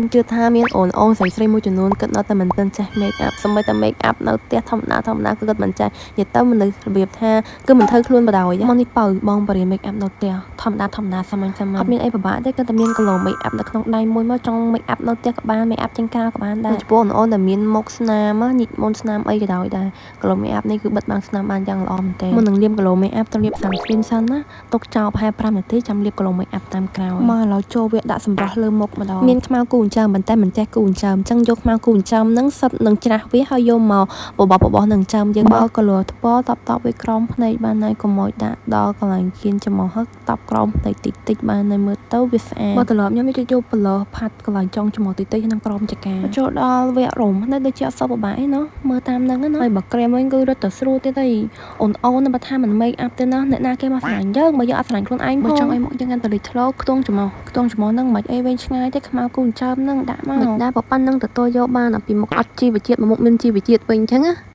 chưa tha miên ổn ônใส่ ស្រី មួយចំនួន គិតនៅតែមិនទាន់ចេះ make up សម្បីតែ make up នៅផ្ទះធម្មតាគឺគិតមិនចេះនិយាយទៅមនុស្សរបៀបថាគឺមិនធ្វើខ្លួនបដ ហើយមកនេះបើបងបរិយា make up នៅផ្ទះធម្មតាសាមញ្ញអត់មានអីពិបាកទេគឺតែមាន glow make up នៅក្នុងដៃមួយមកចង់ make up នៅផ្ទះក៏បាន make up ចេញក្រៅក៏បានដែរចំពោះអូនដែលមានមុខស្នាមញិចមុនស្នាមអីក៏ដោយដែរ glow make up នេះគឺបិទបាំងស្នាមបានយ៉ាងល្អមែនទែនមុននឹងលាប glow make up ត្រូវលាប sunscreen សិនណាទុកចោលប្រហែល 5 នាទីចាំលាប glow make up តាមក្រោយមកឥឡូវចូលវាដាក់សម្រស់លើមុខម្ដងមានខ្មៅគូអញ្ចឹងប៉ុន្តែមិនចេះគូអញ្ចឹងអញ្ចឹងយកខ្មៅគូអញ្ចឹងហ្នឹងសិតនឹងច្រាស់វាហើយយកមកបបោះនឹងចាំយើងបើ color ថ្ពណ៌តបវាក្រោមភ្នែកបានហើយកុំឲ្យដាក់ដល់កន្លែងគៀនច្រមុះហឹកតបក្រោមភ្នែកតិចបានហើយមើលទៅវាស្អាតមកត្រឡប់ខ្ញុំវាយក color ផាត់កន្លែងចុងច្រមុះតិចក្នុងក្រោមចកាចូលដល់វគ្គរោមនេះដូចជាអត់សូវពិបាកឯណោះមើលតាមហ្នឹងណាហើយបើ cream វិញគឺរត់ទៅស្រួលទៀតហើយអូនបើថាមិន make up ទេណាអ្នកណាគេមកស្រឡាញ់យើងបើយើងអត់ស្រឡាញ់ខ្លួនឯងបើចង់ឲ្យមុខយើងកាន់តែលេចធ្លោខ្ទង់ច្រមុះហ្នឹងមិនអីវិញឆ្ងាយទេខ្មៅគូអញ្ចឹងហ្នឹងដាក់មកមិនដែរប៉ុណ្្នឹងទទួលយកបានពីមុខអត់ជីវជាតិមកមុខមានជីវជាតិវិញអញ្ចឹងណា